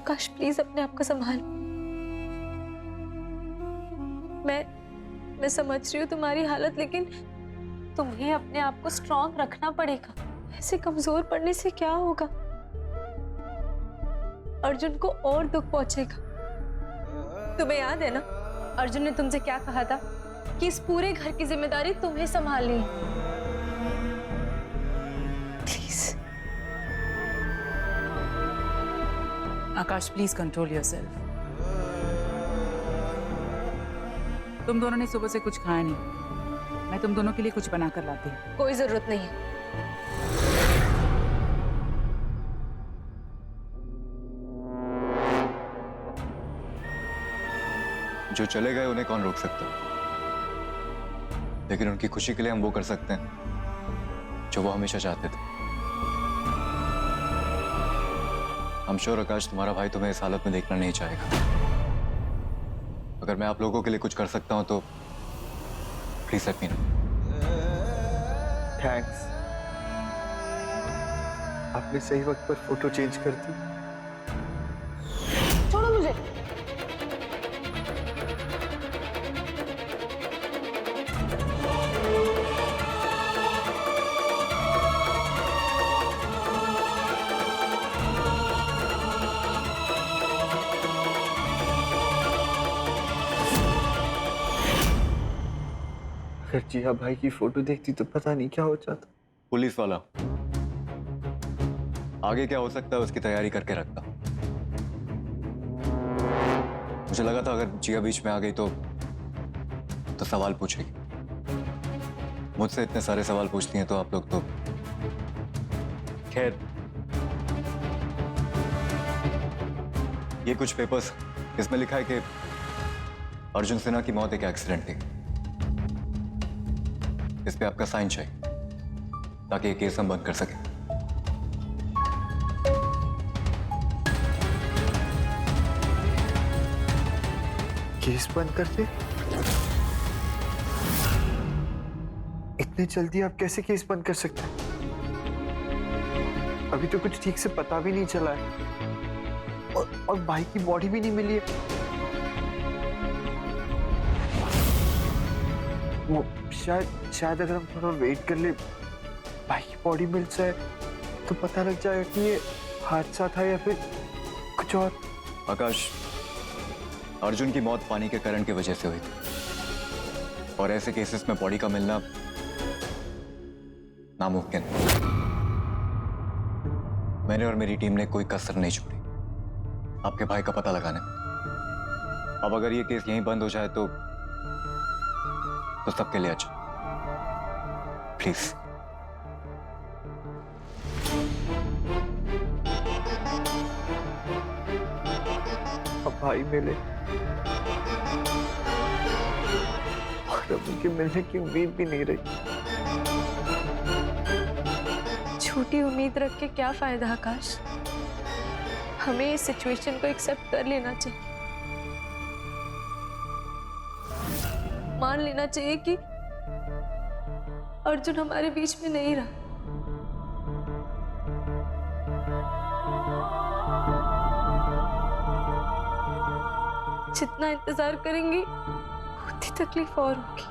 आकाश please अपने आप को संभाल। मैं समझ रही हूँ तुम्हारी हालत, लेकिन तुम्हें अपने आप को स्ट्रांग रखना पड़ेगा। ऐसे कमजोर पड़ने से क्या होगा? अर्जुन को और दुख पहुंचेगा। तुम्हें याद है ना अर्जुन ने तुमसे क्या कहा था कि इस पूरे घर की जिम्मेदारी तुम्हें संभालनी है। Please Akash, please control yourself. तुम दोनों ने सुबह से कुछ खाया नहीं। मैं तुम दोनों के लिए कुछ बना कर लाती हूँ। कोई जरूरत नहीं है। जो चले गए उन्हें कौन रोक सकता, लेकिन उनकी खुशी के लिए हम वो कर सकते हैं जो वो हमेशा चाहते थे। I'm sure आकाश, तुम्हारा भाई तुम्हें इस हालत में देखना नहीं चाहेगा। अगर मैं आप लोगों के लिए कुछ कर सकता हूं तो please let me know. Thanks, आपने सही वक्त पर फोटो चेंज कर दी। छोड़ो मुझे। अगर जिया भाई की फोटो देखती तो पता नहीं क्या हो जाता। पुलिस वाला आगे क्या हो सकता है उसकी तैयारी करके रखता। मुझे लगा था अगर जिया बीच में आ गई तो सवाल पूछेगी। मुझसे इतने सारे सवाल पूछती हैं तो आप लोग तो खैर। ये कुछ पेपर्स, इसमें लिखा है कि अर्जुन सिन्हा की मौत एक एक्सीडेंट थी। इस पे आपका साइन चाहिए ताकि ये केस हम बंद कर सकें। केस बंद कर दे? इतने जल्दी आप कैसे केस बंद कर सकते हैं? अभी तो कुछ ठीक से पता भी नहीं चला है और भाई की बॉडी भी नहीं मिली है। वो शायद अगर हम थोड़ा वेट कर ले, भाई की बॉडी मिल जाए तो पता लग जाएगा कि ये हादसा था या फिर कुछ और। आकाश, अर्जुन की मौत पानी के करंट की वजह से हुई थी और ऐसे केसेस में बॉडी का मिलना नामुमकिन। मैंने और मेरी टीम ने कोई कसर नहीं छोड़ी आपके भाई का पता लगाने में। अब अगर ये केस यहीं बंद हो जाए तो सबके लिए अच्छा। प्लीज। अब भाई मिले और अब उनके मिलने की उम्मीद भी नहीं रही। छोटी उम्मीद रख के क्या फायदा आकाश? हमें इस सिचुएशन को एक्सेप्ट कर लेना चाहिए। मान लेना चाहिए कि अर्जुन हमारे बीच में नहीं रहा। जितना इंतजार करेंगे उतनी तकलीफ और होगी।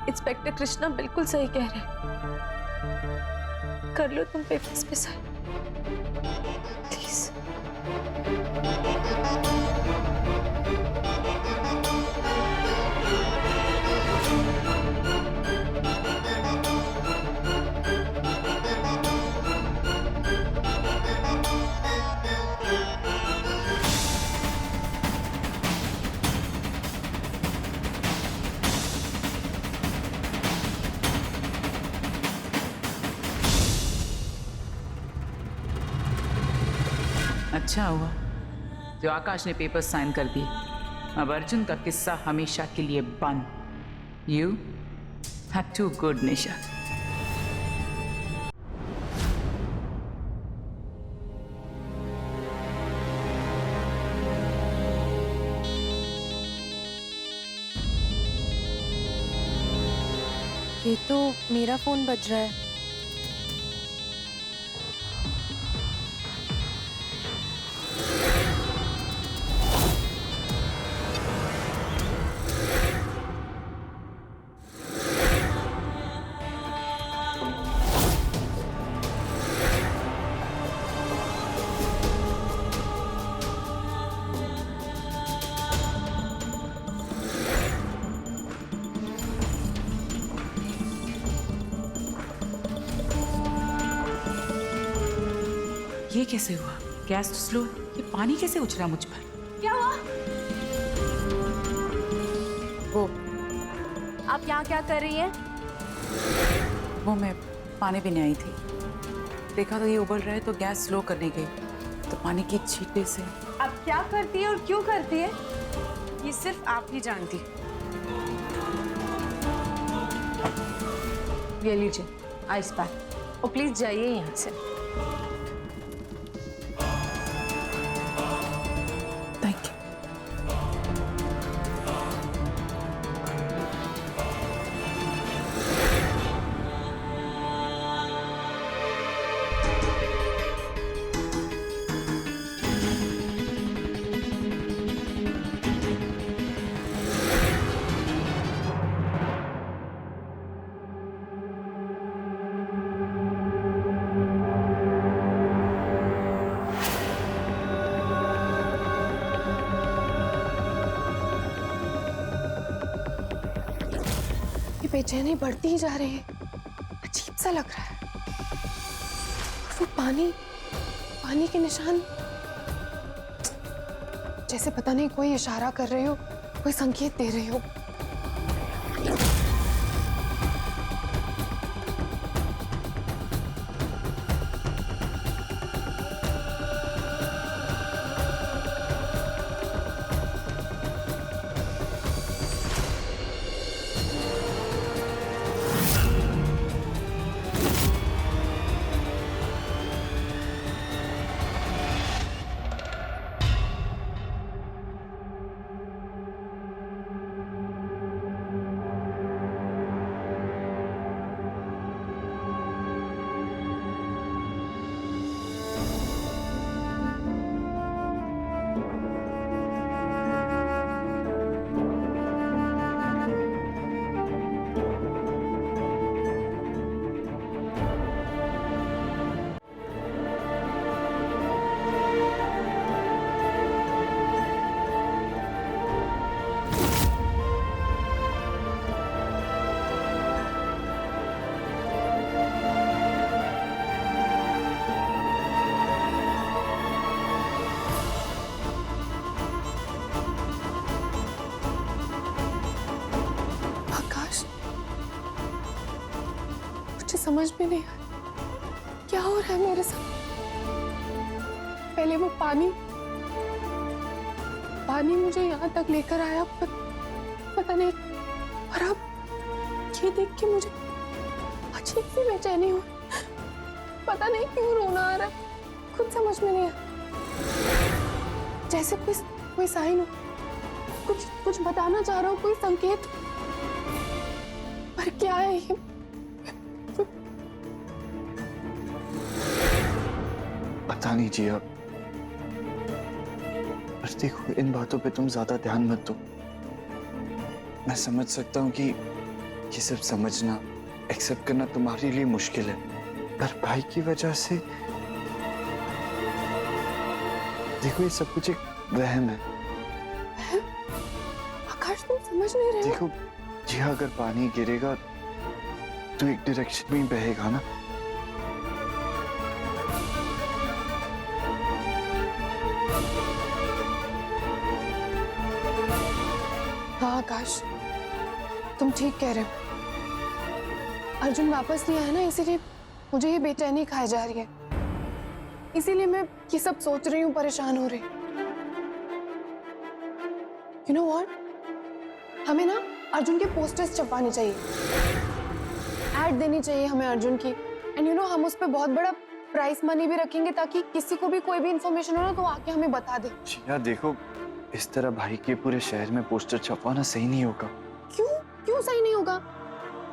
इंस्पेक्टर कृष्णा बिल्कुल सही कह रहे हैं। कर लो तुम पेपर्स पे साइन प्लीज। अच्छा हुआ जो आकाश ने पेपर साइन कर दिए। अब अर्जुन का किस्सा हमेशा के लिए बंद। यू हैव टू गुड निशा। ये तो मेरा फोन बज रहा है। ये कैसे हुआ? गैस तो स्लो, ये पानी कैसे उछला मुझ पर? क्या हुआ? वो आप यहाँ क्या कर रही हैं? वो मैं पानी पीने आई थी, देखा तो ये उबल रहा है तो गैस स्लो करने गई, तो पानी की छींटे से। आप क्या करती है और क्यों करती है? ये सिर्फ आप ही जानती। ये लीजिए आइस पैक और प्लीज जाइए यहाँ से। Thank you. बेचैनी बढ़ती ही जा रही है, अजीब सा लग रहा है। वो पानी के निशान, जैसे पता नहीं कोई इशारा कर रही हो, कोई संकेत दे रही हो। समझ में नहीं आया क्या हो रहा है मेरे साथ। पहले वो पानी मुझे यहाँ तक लेकर आया, पता नहीं, और अब ये देख के मुझे अजीब सी बेचैनी हुई। पता नहीं क्यों रोना आ रहा है, खुद समझ में नहीं आया। जैसे कोई साइन हो, कुछ बताना चाह रहा हूँ, कोई संकेत, पर क्या है ये? पता नहीं जिया, पर देखो इन बातों पे तुम ज्यादा ध्यान मत दो। मैं समझ सकता हूँ कि ये सब समझना, एक्सेप्ट करना तुम्हारे लिए मुश्किल है, पर भाई की वजह से देखो ये सब कुछ एक वहम है। आकाश तुम समझ नहीं रहे हो? देखो जिया, अगर पानी गिरेगा तो एक डायरेक्शन में ही बहेगा ना। हाँ आकाश, तुम ठीक कह रहे हो। अर्जुन वापस नहीं आया ना, इसीलिए मुझे ये बेचैनी खाई जा रही है। इसीलिए मैं ये सब सोच रही हूँ, परेशान हो रही। You know what? हमें ना अर्जुन के पोस्टर्स छपवानी चाहिए, ऐड देनी चाहिए हमें अर्जुन की। एंड हम उस पर बहुत बड़ा प्राइस मनी भी रखेंगे, ताकि किसी को भी कोई भी इंफॉर्मेशन हो ना तो आके हमें बता दे। जिया देखो, इस तरह भाई के पूरे शहर में पोस्टर छपवाना सही नहीं होगा। क्यों सही नहीं होगा?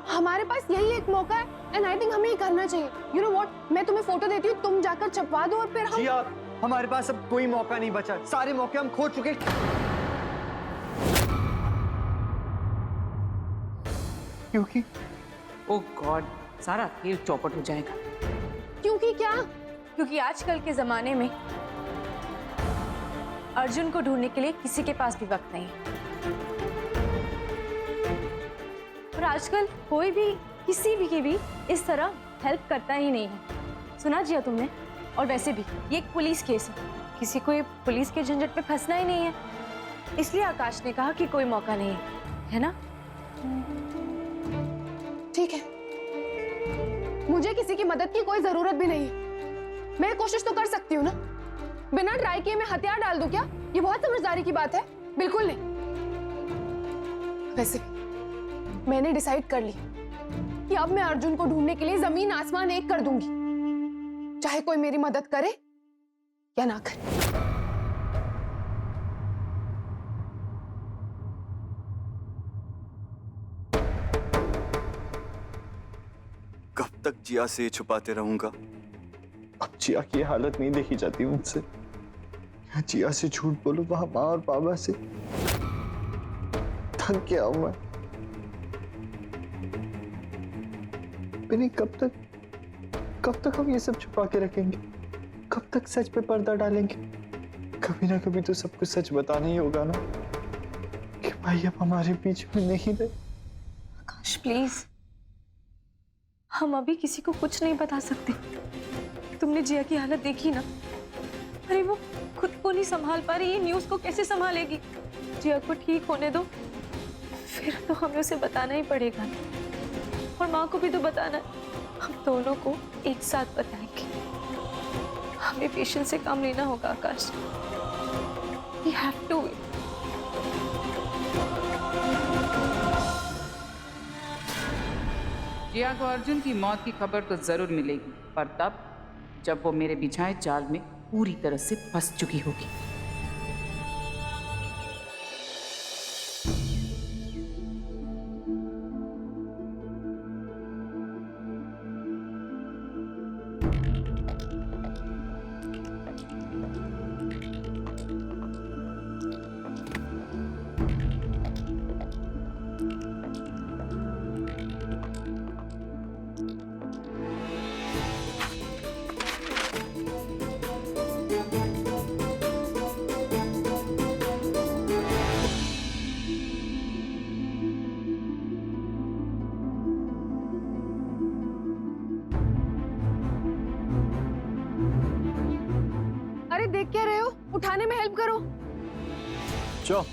हमारे पास यही एक मौका है, एंड आई थिंक हमें ये करना चाहिए। You know what? मैं तुम्हें फोटो देती हूँ, तुम जाकर छपवा दो और फिर हम। जिया, हमारे पास अब कोई मौका नहीं बचा, सारे मौके हम खो चुके। क्योंकि ओह गॉड, सारा खेल चौपट हो जाएगा। क्योंकि क्या? क्योंकि आजकल के जमाने में अर्जुन को ढूंढने के लिए किसी के पास भी वक्त नहीं है। और आजकल कोई भी किसी भी की भी इस तरह हेल्प करता ही नहीं है। सुना जिया तुमने? और वैसे भी ये एक पुलिस केस है, किसी को ये पुलिस के झंझट में फंसना ही नहीं है, इसलिए आकाश ने कहा कि कोई मौका नहीं है ना? ठीक है, मुझे किसी की मदद की कोई जरूरत भी नहीं है। मैं कोशिश तो कर सकती हूँ ना। बिना ट्राई किए मैं हथियार डाल दूं क्या? ये बहुत समझदारी की बात है। बिल्कुल नहीं। वैसे मैंने डिसाइड कर लिया कि अब मैं अर्जुन को ढूंढने के लिए जमीन आसमान एक कर दूंगी, चाहे कोई मेरी मदद करे या ना करे। कब तक जिया से छुपाते रहूंगा? अब जिया की हालत नहीं देखी जाती मुझसे। यहाँ जिया से झूठ बोलूं, वहां माँ और पापा से। थक गया हूं मैं। कब तक हम ये सब छुपा के रखेंगे? कब तक सच पे पर्दा डालेंगे? कभी ना कभी तो सब कुछ सच बताना ही होगा ना, कि भाई अब हमारे बीच में नहीं रहे। आकाश प्लीज, हम अभी किसी को कुछ नहीं बता सकते। तुमने जिया की हालत देखी ना? अरे वो खुद को नहीं संभाल पा रही, ये न्यूज़ को कैसे संभालेगी? जिया को ठीक होने दो, फिर तो हमें उसे बताना ही पड़ेगा, और माँ को भी तो बताना है। हम दोनों को एक साथ बताएंगे। हमें पेशेंस से काम लेना होगा आकाश। We have to. जिया को अर्जुन की मौत की खबर तो जरूर मिलेगी, पर तब जब वो मेरे बिछाए जाल में पूरी तरह से फंस चुकी होगी। अरे देख क्या रहे हो? उठाने में हेल्प करो। चो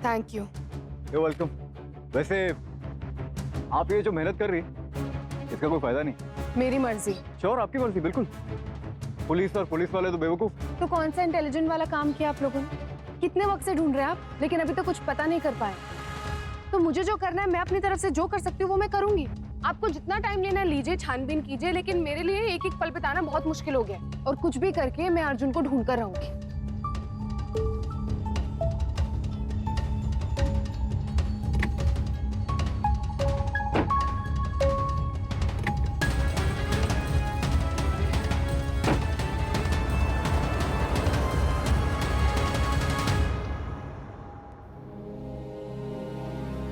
थैंक यू। You welcome. वैसे आप ये जो मेहनत कर रही है, इसका कोई फायदा नहीं। मेरी मर्जी। श्योर, आपकी मर्जी, बिल्कुल। पुलिस और पुलिस वाले तो बेवकूफ। तो कौन सा इंटेलिजेंट वाला काम किया आप लोगों ने? कितने वक्त से ढूंढ रहे हैं आप, लेकिन अभी तक कुछ पता नहीं कर पाए। तो मुझे जो करना है, मैं अपनी तरफ से जो कर सकती हूँ वो मैं करूंगी। आपको जितना टाइम लेना है लीजिए, छानबीन कीजिए, लेकिन मेरे लिए एक एक पल बिताना बहुत मुश्किल हो गया, और कुछ भी करके मैं अर्जुन को ढूंढ कर रहूंगी।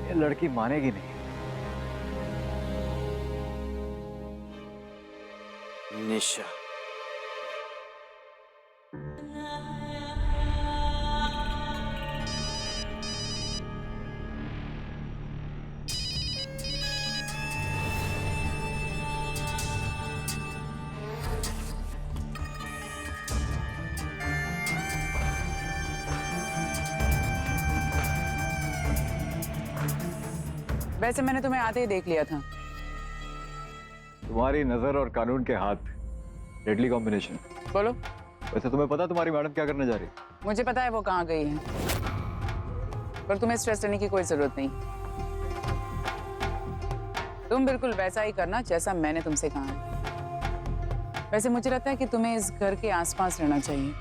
ये लड़की मानेगी नहीं। निशा, वैसे मैंने तुम्हें आते ही देख लिया था। तुम्हारी नजर और कानून के हाथ, डेडली कॉम्बिनेशन। बोलो। वैसे तुम्हें पता तुम्हारी मैडम क्या करने जा रही है? मुझे पता है वो कहाँ गई है, पर तुम्हें स्ट्रेस लेने की कोई जरूरत नहीं। तुम बिल्कुल वैसा ही करना जैसा मैंने तुमसे कहा है। वैसे मुझे लगता है कि तुम्हें इस घर के आसपास रहना चाहिए।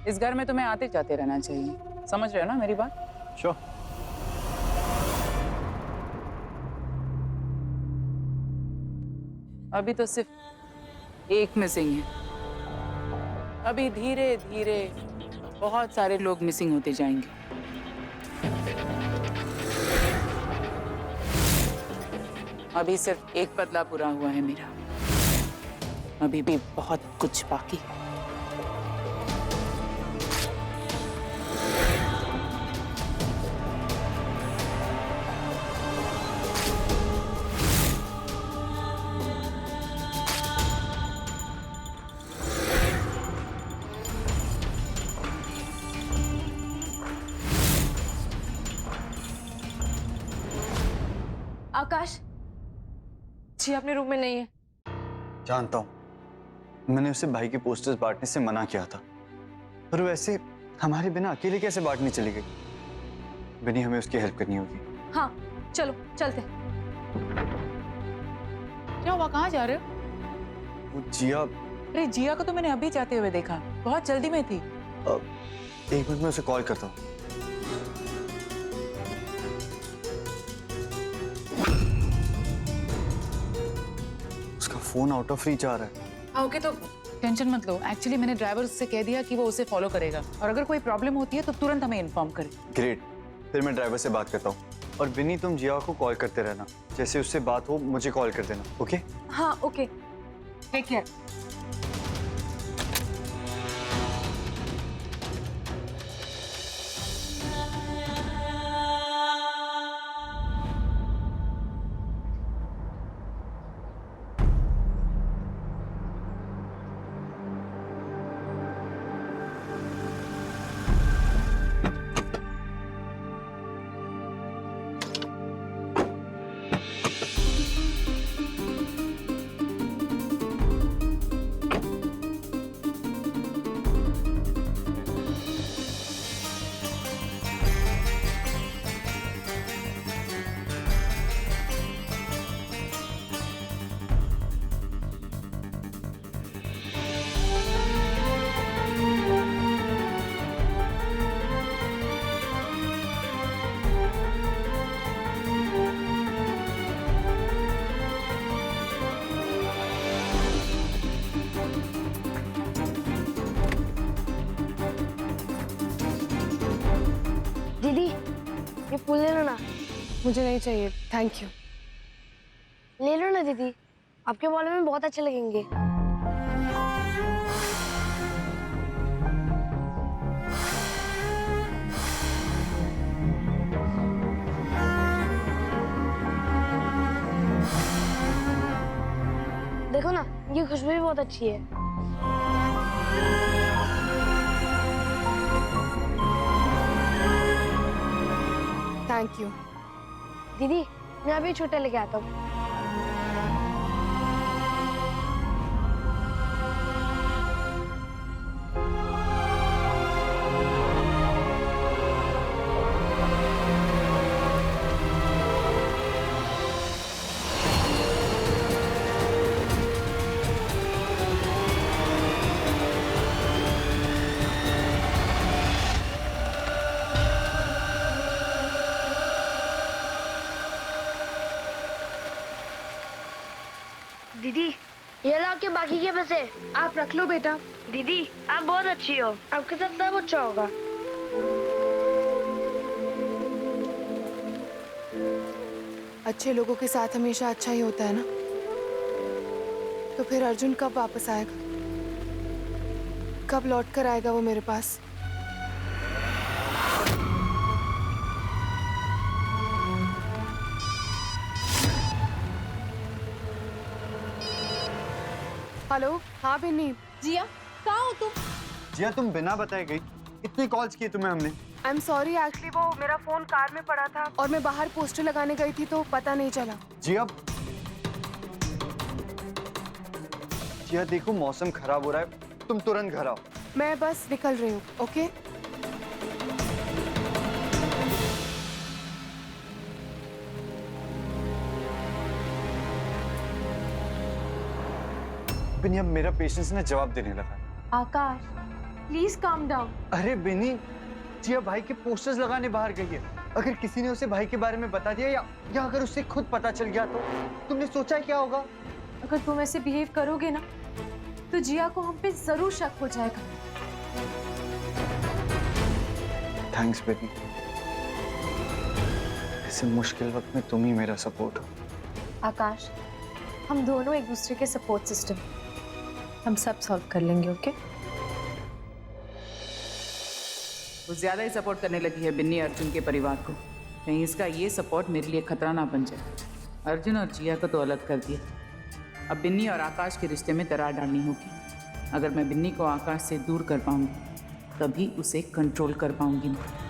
इस घर में तुम्हें आते जाते रहना चाहिए। समझ रहे हो ना मेरी बात? श्योर। अभी तो सिर्फ एक मिसिंग है। अभी धीरे धीरे बहुत सारे लोग मिसिंग होते जाएंगे। अभी सिर्फ एक बदला पूरा हुआ है मेरा, अभी भी बहुत कुछ बाकी है। आकाश जी अपने रूम में नहीं है। जानता हूँ, मैंने उसे भाई की पोस्टर्स बांटने से मना किया था, पर वैसे हमारे बिना अकेले कैसे बांटने चली गई? बनी, हमें उसकी हेल्प करनी होगी। हाँ चलो चलते। क्या हुआ, कहाँ जा रहे हो? वो जिया, अरे जिया को तो मैंने अभी जाते हुए देखा, बहुत जल्दी में थी। एक मिनट में उसे कॉल करता हूँ। उसका फोन आउट ऑफ रीच आ रहा है। ओके तो टेंशन मत लो। एक्चुअली मैंने ड्राइवर से कह दिया कि वो उसे फॉलो करेगा और अगर कोई प्रॉब्लम होती है तो तुरंत हमें इन्फॉर्म करे। ग्रेट, फिर मैं ड्राइवर से बात करता हूँ। और बिनी, तुम जिया को कॉल करते रहना, जैसे उससे बात हो मुझे कॉल कर देना। ओके? हाँ ओके, टेक केयर। दीदी ये फूल ले लो ना। मुझे नहीं चाहिए, थैंक यू। ले लो ना दीदी, आपके बालों में बहुत अच्छे लगेंगे। देखो ना, ये खुशबू भी बहुत अच्छी है। Thank you. दीदी मैं अभी छोटे लेके आता हूँ। दीदी ये लो आपके बाकी के पैसे, आप रख लो बेटा। दीदी आप बहुत अच्छी हो, आपके साथ सब अच्छा होगा। अच्छे लोगों के साथ हमेशा अच्छा ही होता है ना। तो फिर अर्जुन कब वापस आएगा? कब लौट कर आएगा वो मेरे पास? हेलो, हाँ बिन्नी। जिया कहाँ हो तुम? जिया, तुम बिना बताए गई। इतनी कॉल्स की तुम्हें हमने। आई एम सॉरी, एक्चुअली वो मेरा फोन कार में पड़ा था और मैं बाहर पोस्टर लगाने गई थी तो पता नहीं चला। जिया, जिया देखो मौसम खराब हो रहा है, तुम तुरंत घर आओ। मैं बस निकल रही हूँ, ओके? बिनी, अब मेरा पेशेंस ने जवाब देने लगा। आकाश प्लीज काम डाउन। अरे बिनी, जिया भाई के पोस्टर्स लगाने बाहर गई है। अगर किसी ने उसे भाई के बारे में बता दिया या अगर उसे खुद पता चल गया तो तुमने सोचा क्या होगा? अगर तुम ऐसे बिहेव करोगे ना तो जिया को हम पे जरूर शक हो जाएगा। थैंक्स बेबी, ऐसे मुश्किल वक्त में तुम ही मेरा सपोर्ट हो। आकाश, हम दोनों एक दूसरे के सपोर्ट सिस्टम, हम सब सॉल्व कर लेंगे। ओके? वो ज्यादा ही सपोर्ट करने लगी है बिन्नी अर्जुन के परिवार को। कहीं इसका ये सपोर्ट मेरे लिए खतरा ना बन जाए। अर्जुन और जिया को तो अलग कर दिया, अब बिन्नी और आकाश के रिश्ते में दरार डालनी होगी। अगर मैं बिन्नी को आकाश से दूर कर पाऊंगी तभी उसे कंट्रोल कर पाऊंगी मैं।